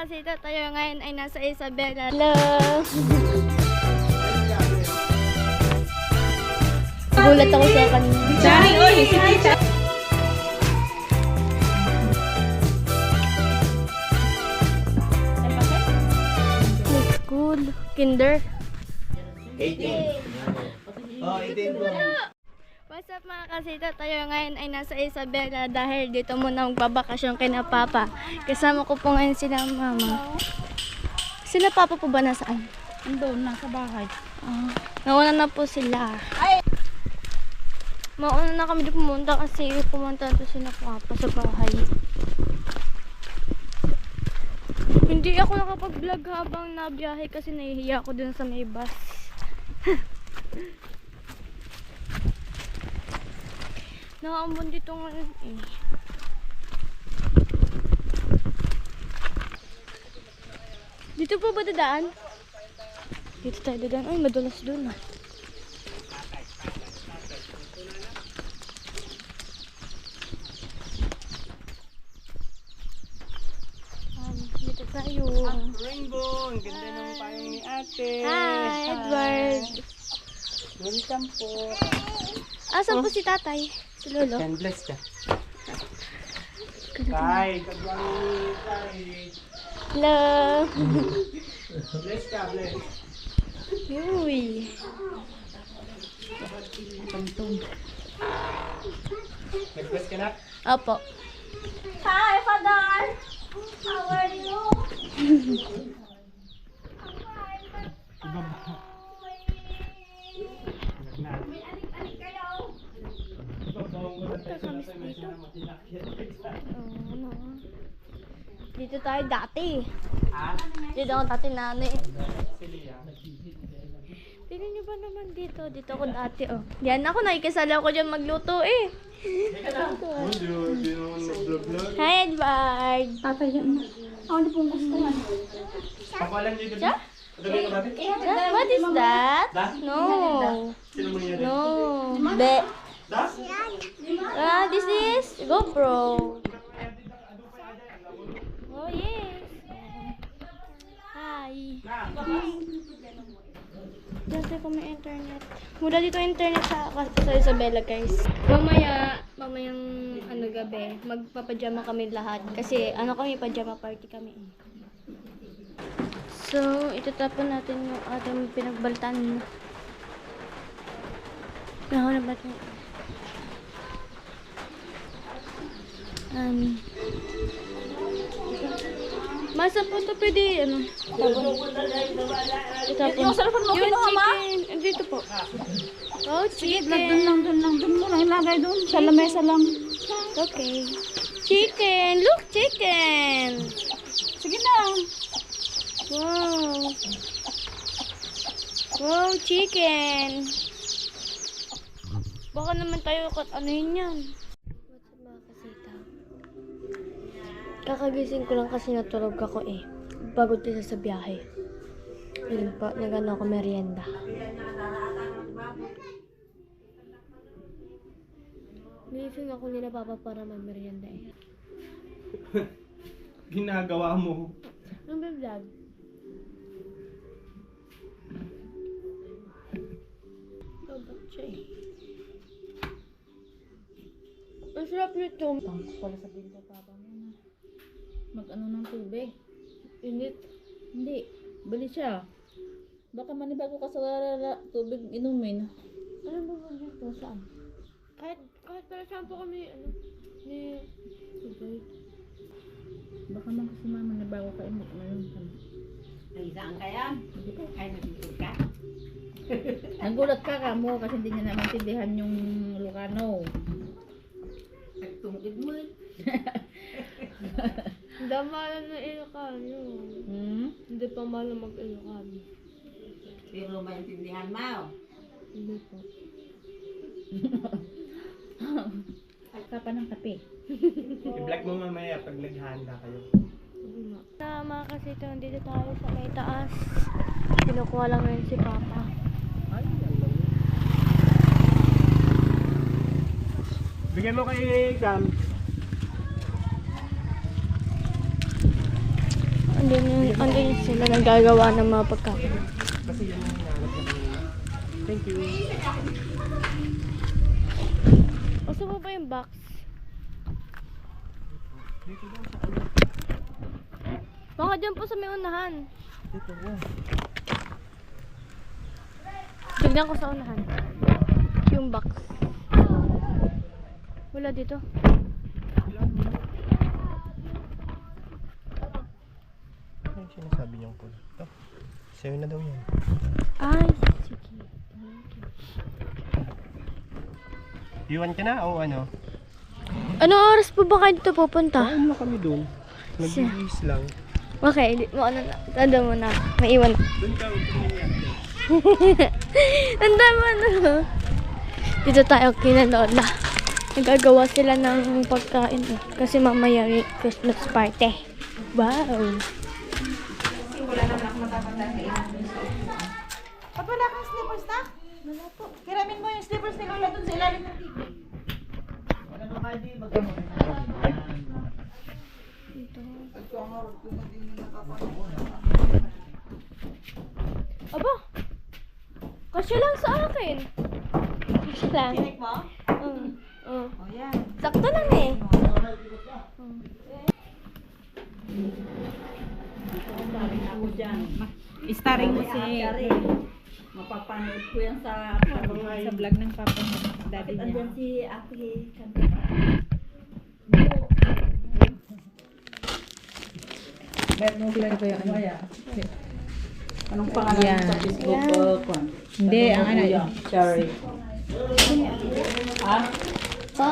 kasita, tayo ngayon ay nasa Isabela. Hello! Gulat ako sa kanina. Dari, oy, si Tita. School, kinder. 18. Oh, 18 po. What's up mga kasita, tayo ngayon ay nasa Isabela dahil dito muna magbabakasyon kina Papa. Kasama ko po ngayon sila Mama. Sila Papa po ba nasaan? Andun, nasa bahay. Nauna na po sila. Mauna na kami pumunta kasi pumunta na sila Papa sa bahay. Hindi ako nakapag-vlog habang nabiyahe kasi nahihiya ako dun sa may bus. Nakaambon dito ngayon eh. Dito po ba dadaan? Dito tayo dadaan. Ay, madulas doon ah. Dito tayo. Rainbow, ang ganda ng payong ni ate. Hi, Edward. Welcome po. Asan po si tatay? Si Lolo? And bless ka. Tay, kagwang tay. Hello. Bless ka, bless. Uy. Nag-bless ka na? Opo. Hi, Father. How are you? Dito tayo dati. Dito ako dati nanay. Tingnan niyo ba naman dito? Dito ako dati oh. Yan ako, nakikisala ako dyan magluto eh. Hi Edward. Papa yan. Ano pong gusto yan? Papalan niyo dito. Siya? What is that? No. Sino mo niya? No. Be. Da? This is GoPro. Oh yes. Hi. Dito ko may internet. Mula dito internet sa Isabela guys. Mamayang gabi, magpapajama kami lahat. Kasi kami, pajama party kami. So, itatapon natin yung ating pinagbaltan. Nahanap natin. Masa po ito pwede, tapon. Itapon. Yung cellphone mo kinuha, Ma? Chicken. Dito po. Oh, chicken. Doon mo lang ilagay doon. Sa lamesa lang. Okay. Chicken. Look, chicken. Sige na. Wow. Wow, chicken. Baka naman tayo anuhin yan. What's up mga kasita? Kakagising ko lang kasi natulog ako eh. Pagod din sa biyahe. Yun pa, nagano ako merienda. Nilising ako nila Papa para may merienda eh. Ginagawa mo. Ano ba vlog? Dapat siya eh. Ang sarap nito. Tangko pala sa binta Papa mo na. Mag-ano ng tubig? Init. Hindi. Bali siya. Baka manibago ka sa tubig inumin. Ano ba ba dito? Saan? Kahit pala saan po kami, ni tubig. Baka man kasi mama manibago ka imot ngayon. Saan ka yan? Hindi ko kaya nagtutulog ka. Nagulat ka mo kasi hindi niya naman tindihan yung Lucano. Nagtungkid mo eh. Damalan na Ilocano. Hindi pa mahal mag-Ilocano. Pero maintindihan mo. Hindi po. Ka pa ng kape. I-vlog mo mamaya pag naghahanda kayo. Na mga kasito, dito tayo sa may taas. Kinukuha lang ngayon si Papa. Bigyan mo kay Cam. andun sila nagagawa ng mga pagkain. Kasi yun yung hinahanap niya kanina. Thank you. Gusto mo ba yung box? Dito daw sa ano. Baka dyan po sa may unahan. Dito po. Tignan ko sa unahan. Yung box. Wala dito. Ano yung sinasabi niyong pool? Ito. Sa'yo na daw yan. Ay, sige. Iwan ka na o ano? Ano oras po ba kayo dito pupunta? Kain na kami doon. Nag-iis lang. Okay, mo ano na. Tanda mo na. Maiwan. Doon ka, umiyak. Tanda mo na. Dito tayo kina Lola. Nagagawa sila ng pagkain eh. Kasi mamaya may Christmas party. Wow. Ba't wala kang slippers na? Wala po. Kiramin mo yung slippers ni Lola dun sa ilalim ng TV. Aba! Kasya lang sa akin. Kasya lang. Tinik mo? Oh. O yan. Sakto lang eh. Ako dyan. Starring mo si... Mapapanood ko yan sa Sa vlog ng papa mo. Daddy niya. andyan si Ate. Anong pangalan Yan. sa Facebook? Kwan? Hindi, ang ano yun. Cherry. Ha? Pa,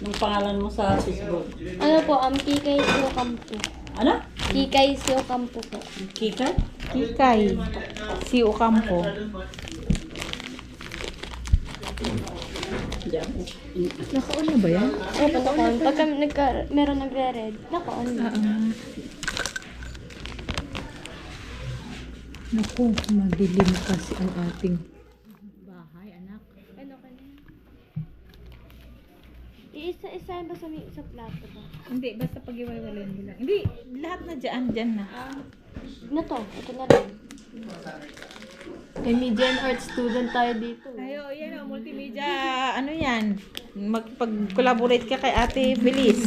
Anong pangalan mo sa Facebook? ano po, Kikay Sio Campo. Ano? Kikay Sio Campo po. Kika? Kikay. Si Ocampo. Diyan. Naka-on na ba yan? Oh, patakon. Pagka meron nagre-red, naka-on na. Naku, madilim kasi ang ating bahay, anak. Ano ka na? Iisa-isa ba sa plato ba? Hindi, basta pag-iwalay mo lang. Hindi, lahat na dyan na. Na to, ito na rin. Kay Median Art student tayo dito. Ayo, yan o, multimedia, ano yan? Magpag-collaborate ka kay Ate Feliz.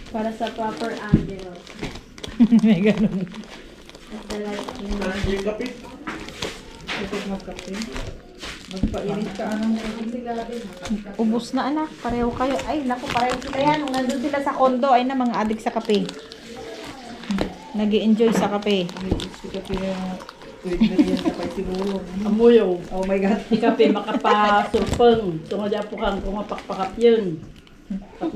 Para sa proper angle. May ganun. At the lighting. Yung kapit. Ubus na anak, pareho kayo. Ay, naku, pareho sila yan. Nung nandun sila sa kondo, ay na mga adik sa kape. Nag-i-enjoy sa kape. Amuyo. Oh my God. Ikapi makapasurpeng. Tungod po kang kumapakpakap yun.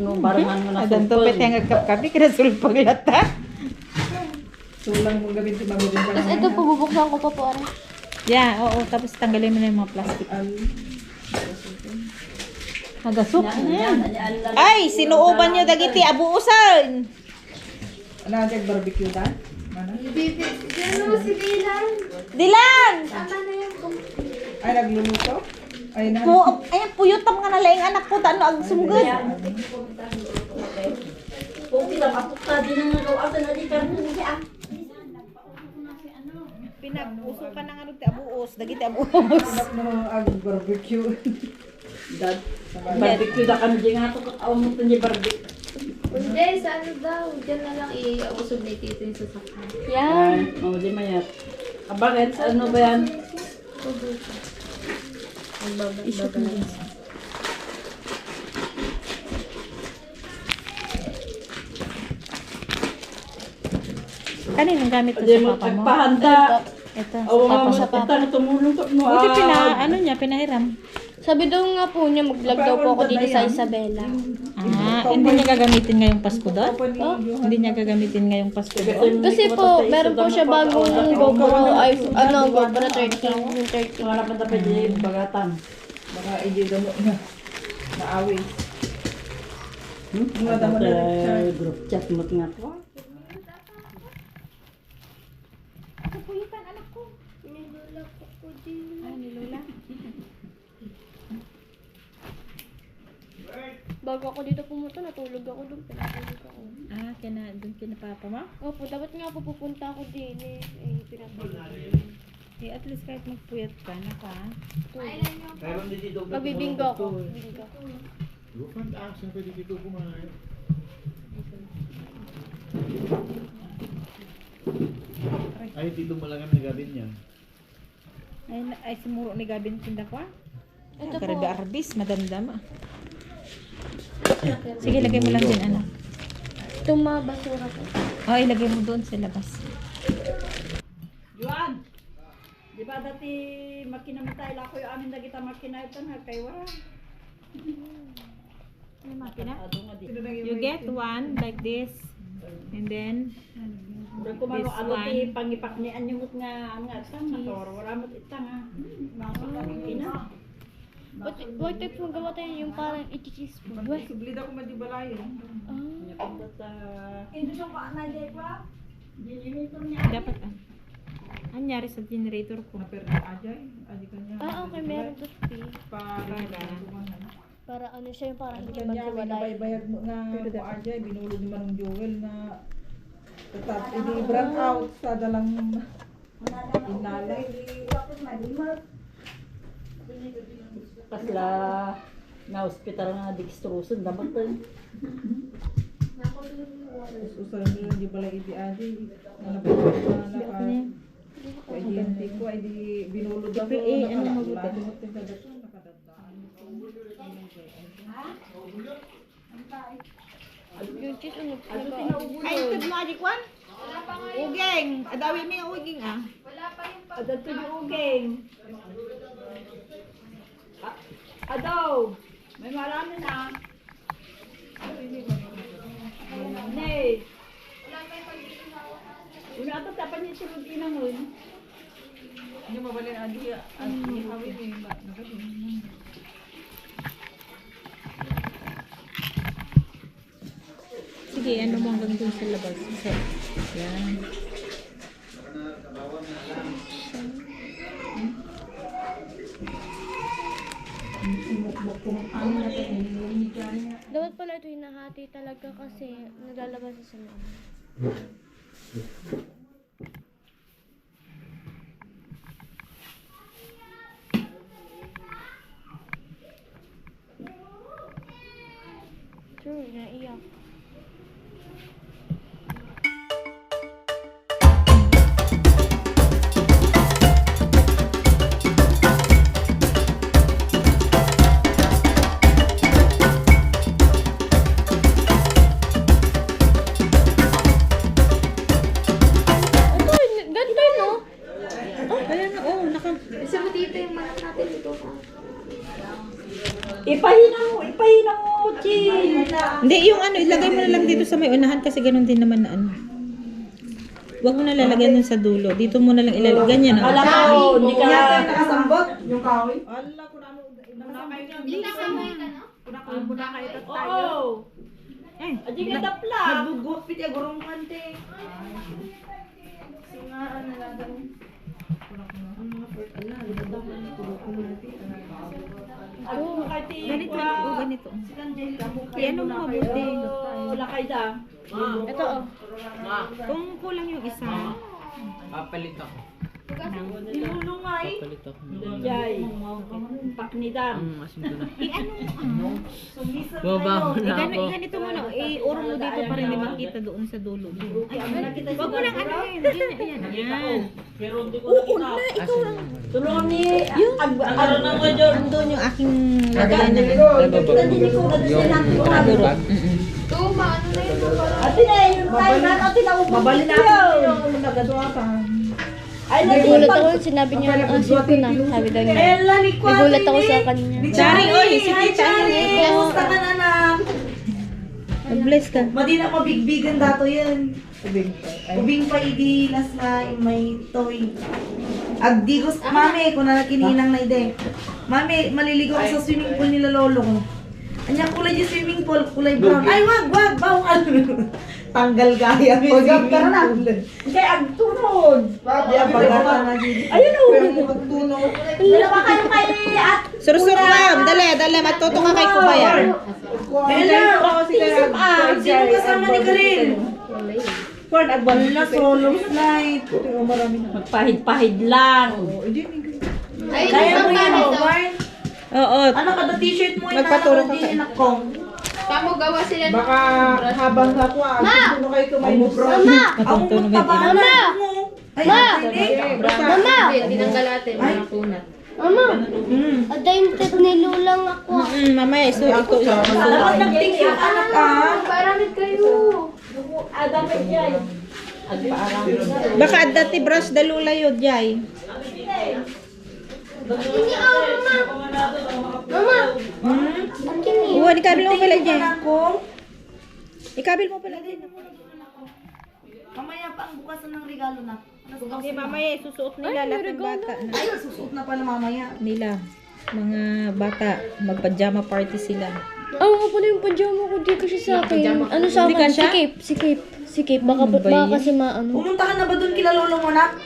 Nung barangan mo na Adan to, pwede ang agkap-kape, kinasulpag lata. Tapos ito po, bubuksan ko pa po. Ano? Yeah, oo. Tapos tanggalin mo na yung mga plastic. Nagasok. Ay, sinuuban nyo dagiti, abuusan. Ano ang barbecue ta? Ano? Ano si Dylan? Dilan! Tama na yan. Ay, nagluluto? Ay, na. Ayan, puyot ang mga nalaing anak ko. Ano ang sumugod? Kung pinapapok ka din ang nagawa na di karno siya. Pinabuso ka ng ano, abuos. Dagiti abuos. Ano ang barbecue? Dad. Barbecue da kami dyan nga ito. Awan mo ito niya barbecue. Hindi, sa ano daw, dyan na lang i-usog na ito yung sasakyan. Yan. Oo, di mayat. Bakit? Ano ba yan? Kaninong gamit to Hindi sa mo papa mo? pagpahanda. Ito, Oo, sa papa. sa papa. Tumulong ka mo. Buti ano niya, pinahiram. Sabi daw nga po niya, mag-vlog daw po ako dito sa Isabela. Hindi niya gagamitin ngayong Pasko doon? Hindi niya gagamitin ngayong Pasko doon? Kasi po, meron po siya bagong GoPro, GoPro 13, yung 13. Mga naman dapat yung bagatan. Baka hindi damo na. Naawi. Mga damo na group chat mo nga po. Bago ako dito pumunta, natulog ako doon. Pinatulog ako. Kina, doon kina papa mo? Opo, dapat nga po pupunta ako din eh. Pinapagawa. Eh, at least kahit magpuyat ka na ka. Magbibinggo ako. Binggo. Ay, dito malagang nagabin yan. Ay sumuro ni Gabin tinda ko ah. Ito po. Karabi arbis, madamdam ah. Sige, lagay mo lang din ano. Itong mga basura po. Oh, ilagay mo doon sa labas. Juan! Di ba dati makinamatay lang ko yung amin na kita makina ito na kay wala. Ano makina? Ado nga di. You get one like this. And then, Doon ko this ano one. ti pangipak ni anyumot nga ang nga tang motor wala mo itang nga. Makina. What type mo gawa tayo yung parang ichis po? Sublida ko madibalayan. dapat ah. Anyari sa generator ko. Na pero ajay. Ajay kanya. Okay, meron to fee. Para ano siya yung parang hindi Kanya may maghiwalay. nabaybayag mo nga ko ajay. Binulod ni Manong Joel na tatat ini-brand out sa dalang inalay. Kasla na hospital nga dextroson dapat pa. Usalan nila di balay iti ajay. Ano ba na naka kuwente ko ay di binulod ako ano mabuti? Yung cheese ano po? Ay, ito mo adik one? Ugeng! Adawi mo yung ugeng ah. Adat to yung ugeng. Adaw! May marami na. Nay! Una ito tapan niya sunod inangon. Hindi mabali adi hawin eh ba nagadi. Sige, ano mo hanggang dun sa labas. So, yan. Dapat pala ito hinahati talaga kasi nalalabas sa loob. True, naiyak. Ganda no? Ayan na, oh, naka... Isa mo dito yung manok natin dito. Ipahina mo, Chin! Hindi, yung ano, ilagay mo na lang dito sa may unahan kasi ganun din naman na ano. Huwag mo na lalagyan dun sa dulo. Dito mo na lang ilalagay. Ganyan Alam na. mo, hindi ka Nakasambot yung kahoy. Ala, kung ano, Hindi ka sa Oo! Ay, Adi ka tapla! Nagugupit ya gurong kante. Singaan na lang. Ako makati. ganito. Oh, ganito. Yan ang mabuti. Lakay da. Ito oh. Kung kulang yung isa, Papalit ako. Tinulungay. Papalit ako. Jay. Paknidam. Asin ko na. ano mo, Babaho na ako. ganito mo na. Uro mo dito para hindi makita doon sa dulo. Ay, wag mo lang ano yun. Yan. Pero hindi ko nakita. Asin na. Tulungan ni... Ano na mo dyan? Andun yung aking lagayan na. Yung bag. Tuma, ano na yun? Ate na, yung tayo na ate na ubos. Mabali na yung nagadwatan. Ay, Nagulat ako, sinabi niya, sip ko na, sabi daw niya. Nagulat ako sa kanya. Chari, oy, si tita. Kamusta ka na anak? Mag-bless ka. Madi na mabigbigan dato yan. Ubing pa idilas na may toy. Agdigos, mami, kung nakininang na ide. Mami, maliligo ako sa swimming pool nila lolo ko. Anya kulay yung swimming pool, kulay brown. Ay, wag, bawal. tanggal gaya. Pagap ka na. Kaya ang tunod. Ayun o. Magtunog. Dalawa kayo kay at. Surusuro ma'am, dali, matuto ka kay Kubaya. Hello. Sino kasama ni Karin? Wala, solo flight. Magpahid-pahid lang. Ay, Kaya mo yan, ito. Omar? Oo, Ano kada t-shirt mo yung Magpaturo ka din ako? Kamo gawa sila ng... Baka habang ako gusto mo kayo tumayo. Mama! matutunog Mama! din. Ay, Ma! Mama! Hindi, tinanggal natin. Mga kunat. Mama, adainted nilulang ako. Mamaya, ito. Dapat nag-thank you, anak Paramit kayo. Baka at dati brush dalula yun, Jai. Ini mama. Mama, akini. Uwan, ikabil mo pala dyan. Ako. Ikabil mo pala dyan. Mamaya pa ang bukasan ng regalo na. Okay, mamaya, susuot nila lahat ng bata. Ay, susuot na pala mamaya. Nila, mga bata, magpajama party sila. Oo, pala yung pajama ko. Di kasi sa akin. Ano sa Hindi ka akin? siya? Si Cape. Baka kasi maano. Pumunta ka na ba doon kila lolo mo na?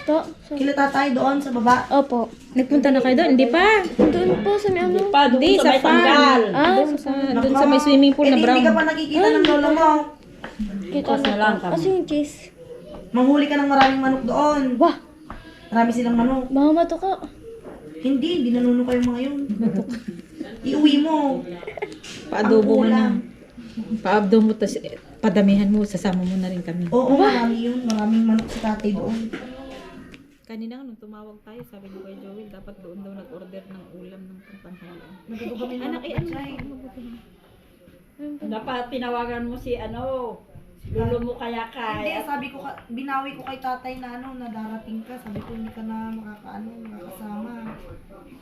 To. Kila tatay doon sa baba? Opo. Nagpunta na kayo doon? Hindi pa. Doon po sa may ano. Pa, doon Hindi, sa may tanggal. Doon sa may swimming pool na Hindi brown. ka pa nakikita ng lolo mo. Kita Bukas na lang na. kami. Kasi yung cheese. Manghuli ka ng maraming manok doon. Wah, Marami silang manok. baka matuka. Hindi nanuno kayo mga yun. Iuwi mo. Paadobo mo Ang na. kulang. Paabdo mo, tas padamihan mo, sasama mo na rin kami. Oo, marami yun. Maraming manok sa tatay doon. Kanina nung tumawag tayo, sabi ni Kuya Joel, dapat doon daw nag-order ng ulam ng panghalaan. Nagdugo kami ng Anak, Dapat tinawagan mo si lulo mo kaya Hindi, kay. sabi ko, binawi ko kay tatay na na darating ka. Sabi ko, hindi ka na makakasama.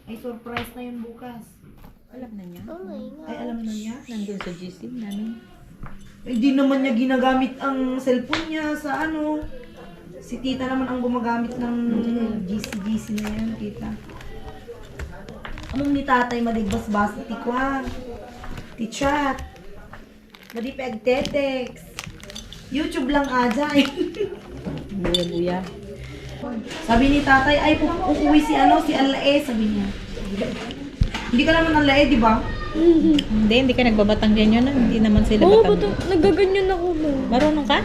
Ay, surprise na yun bukas. Alam na niya. Oh my God. Ay, alam na niya. Nandun sa GC namin. Hindi naman niya ginagamit ang cellphone niya sa Si tita naman ang gumagamit ng GC na yan, tita. Among ni tatay madigbas-bas ti kwa. Ti chat. Madipeg tetex. YouTube lang ajay. Buya-buya. Sabi ni tatay, ay uuwi si Alae, sabi niya. Hindi ka naman Alae, di ba? Hindi ka nagbabatang ganyan. Hindi naman sila Oo, batang. ba't nagaganyan ako mo? Marunong ka?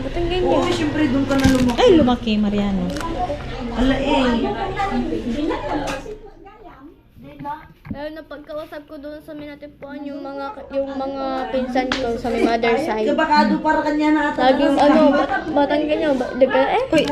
Batang ganyan. Oo, syempre doon ka na lumaki. Ay, lumaki, Mariano. Alae. Lalo na pagkausap ko doon sa minatipuan yung mga pinsan ko sa may mother side. Kabakado para kanya na ata. Sabi yung batang ganyan, di ka Uy,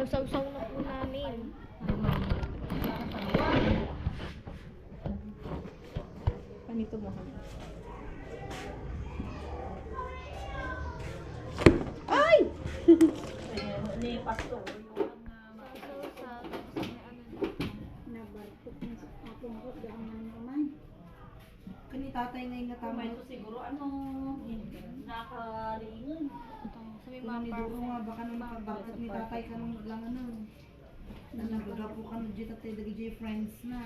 Saw-saw na po namin. panito mo. Kani tatay ngayon nga tama. Siguro nakaliingan. Sa may Kung niduro nga baka nang makabakat ni tatay ka nung lang na nagagapo ka nung dito tatay dagi friends na.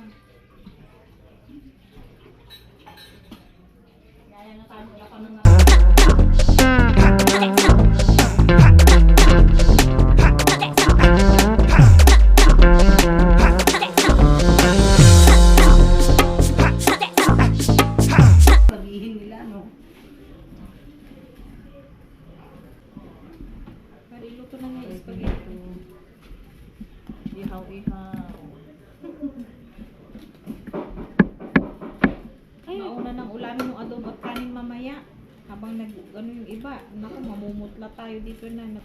Kaya na tayo wala pa nang Sabihin nila Iluto na nga yung spaghetti. Ihaw-ihaw. Mauna ng ulamin yung adobo at kanin mamaya. Habang yung iba. Naku, mamumutla tayo dito na.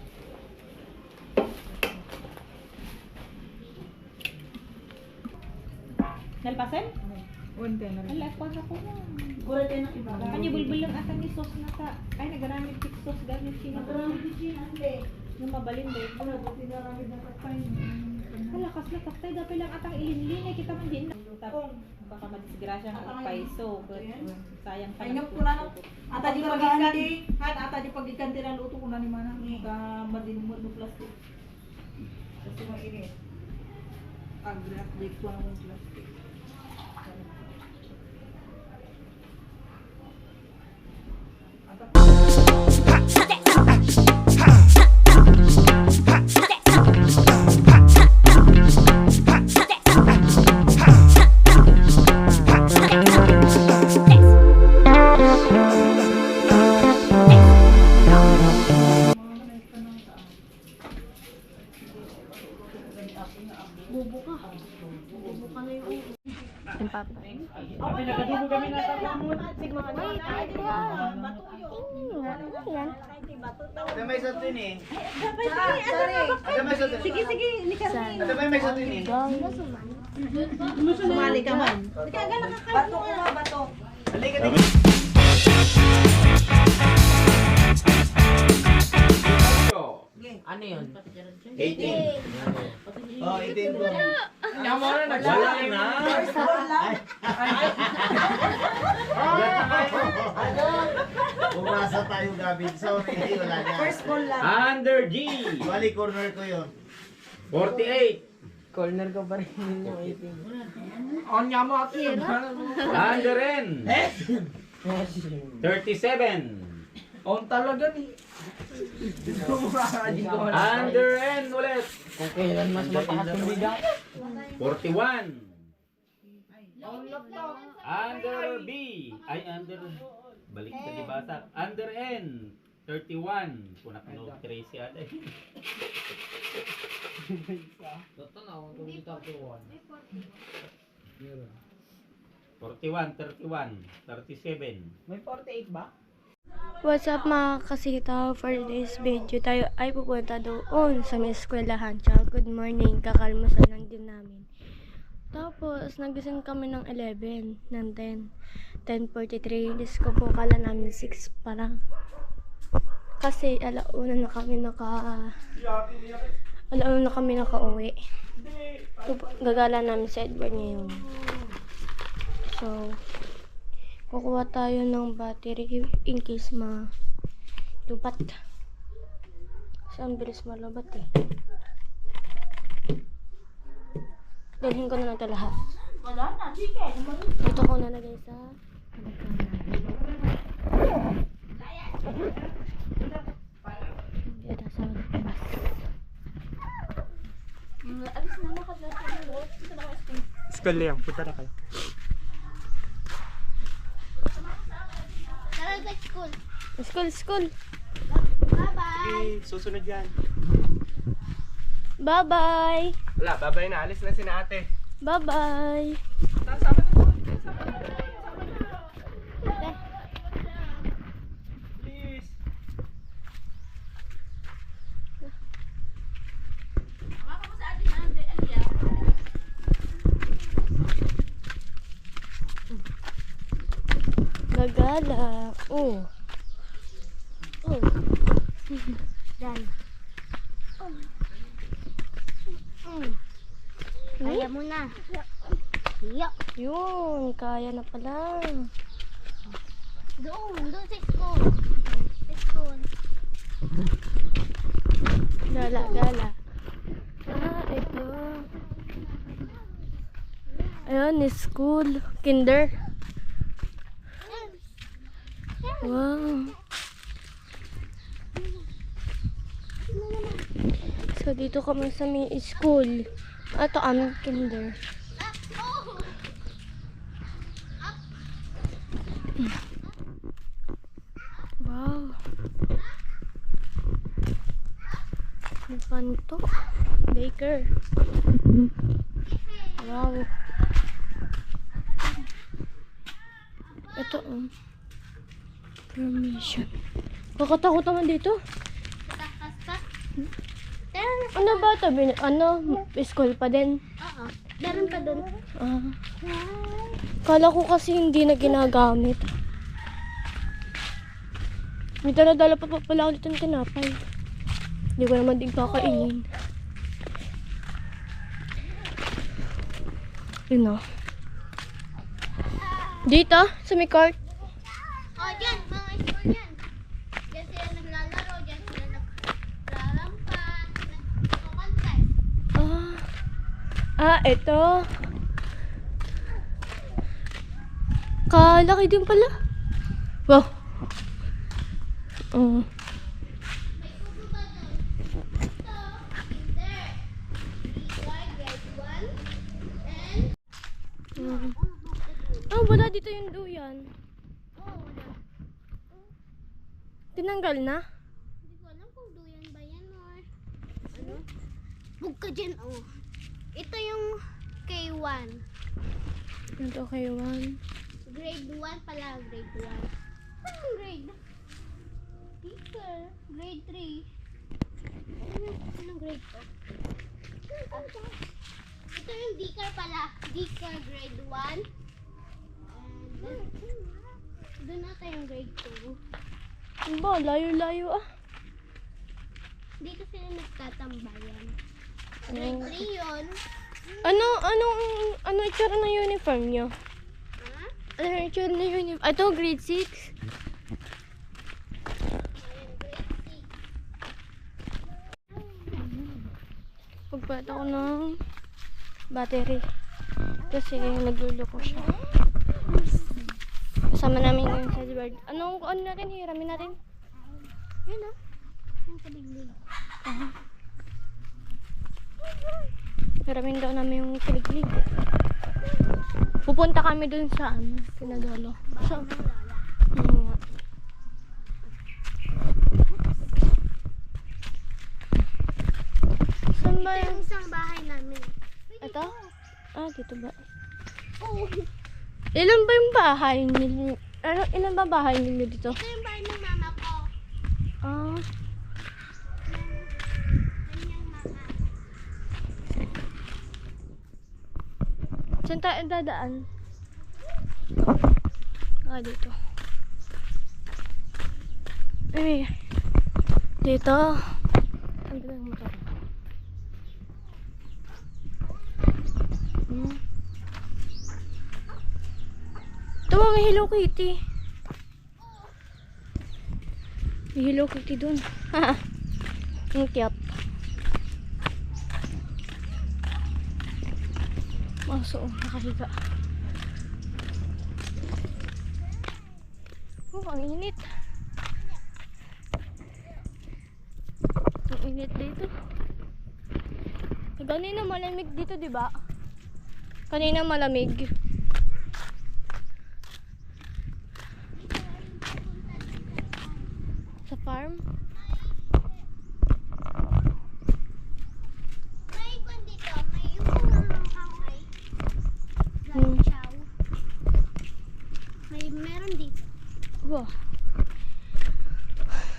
Nalpasan? One ka na rin. Ala, pag ako na. Gura tayo ng iba. Kanya bulbul lang ata ni sauce na ta. Ay, nagaramit fix sauce gamit siya. Yung mabalin din. Hala, kas na taktay. Dapat lang atang ilinlin. Kita man din. Tapos, baka madisgrasya ng paiso. Sayang pa. Ay, po na. Ata di pagikanti. Ata di pagikanti na luto ko na ni Mana. Madinimod no plastic. Kasi mainit. Pag-update ko ng plastic. Bubo ka. Bubo ka na yung ulo. Yung papa. Pinagadugo kami na Yan. Ada may sa tin eh. Sige, sige. Ada may sa tin eh. Sumali ka man. Bato ko nga, bato. Halika dito. Ano yun? 18. Oh, 18 po. Wala na. First ball lang. Umasa tayo Gabin. Sorry, wala na. First ball lang. Under G. Bali, corner ko yun. 48. Corner ko pa rin yung 18. On nga mo ako yun. Under N. 37. On talaga ni. Under N ulit. Kung kailan mas mataas yung bigat. 41. Under B. Ay, under. Balik sa dibasa. Under N. 31. Kung nakanood Tracy ata eh. Toto na ako kung dito ako 41, 31, 37. May 48 ba? What's up mga kasita? For this video tayo ay pupunta doon sa may eskwelahan. Tsaka good morning, kakalmasan lang din namin. Tapos nagising kami ng 11, ng 10, 10:43. Disco po kala namin 6 pa lang. Kasi alauna na kami nakauwi. Gagala namin sa Edward ngayon. So, kukuha tayo ng battery in case lubat. Kasi ang bilis malubat eh. Dalhin ko na lang ito lahat. Wala na, sige. Ito ko nalagay sa ito sa labas. Alis na makadlasan. School lang, punta na kayo. Tara sa school. School. Bye-bye. Susunod yan. Bye-bye. Wala, babay na. Alis na si na ate. Bye-bye. Please. Gagala. Oh. Dan. Kaya mo na. Yo. Yun, kaya na pala. Doon sa school. Sa school. Gala. Ito. Ayun, school. Kinder. Wow. So, dito kami sa may school. Ito aming kinder. Wow. May panto. Baker. Wow. Ito permission. Kakatakot naman dito. Takas pa. Ano ba ito? School pa din? Oo. Meron pa doon. Kala ko kasi hindi na ginagamit. May dala-dala pa pala ulit ng tinapay. Hindi ko naman din kakainin. Yun o. Dito, sa may cart. Oh, dyan, mga school yan. Dyan sila naglalaro, dyan sila naglarampan, nagkukantay. Ito. Kalaki din pala. Wow. Oh. May kubo ba doon? Ito, kinder. Grade 1 and... Wala dito yung duyan. Tinanggal na? Hindi ko alam kung duyan ba yan or... Ano? Huwag ka dyan, oh. Ito yung K1. Ito kay Juan. Grade 1 pala, grade 1. Anong grade? Teacher, grade 3. Anong grade to? Ito yung Dcar pala. Dcar grade 1. And doon nata yung grade 2. Ba, layo-layo ah. Dito sila nagtatambayan. Grade 3 yun. Ano itsura ng uniform nyo? Ha? Ano yung itsura ng uniform? Ito, grade 6. Ayan, grade 6. Pagpata ko ng battery. Kasi nagluloko siya. Kasama namin yung sa Edward. Ano natin? Hiramin natin. Yun o. Yung kabigbig. Hiramin daw namin yung kiliglig. Pupunta kami dun sa Pinadolo. So, nga. Saan ba Ito yung... yung isang bahay namin. Ito? Dito ba? Oo. Ilan ba yung bahay ninyo? Ilan ba bahay ninyo dito? Ito yung bahay ng mama ko. Kanyang mama. Saan tayo dadaan? Dito. Ay, dito. Ang ganda ng motor. Ito mga Hello Kitty. May Hello Kitty dun. Ang cute. Maso, nakahiga. Ang init. Ang init dito. Kanina malamig dito, di ba? Kanina malamig. Sa farm? May kwan dito. May yung kahoy. Chow. Meron dito. Wow.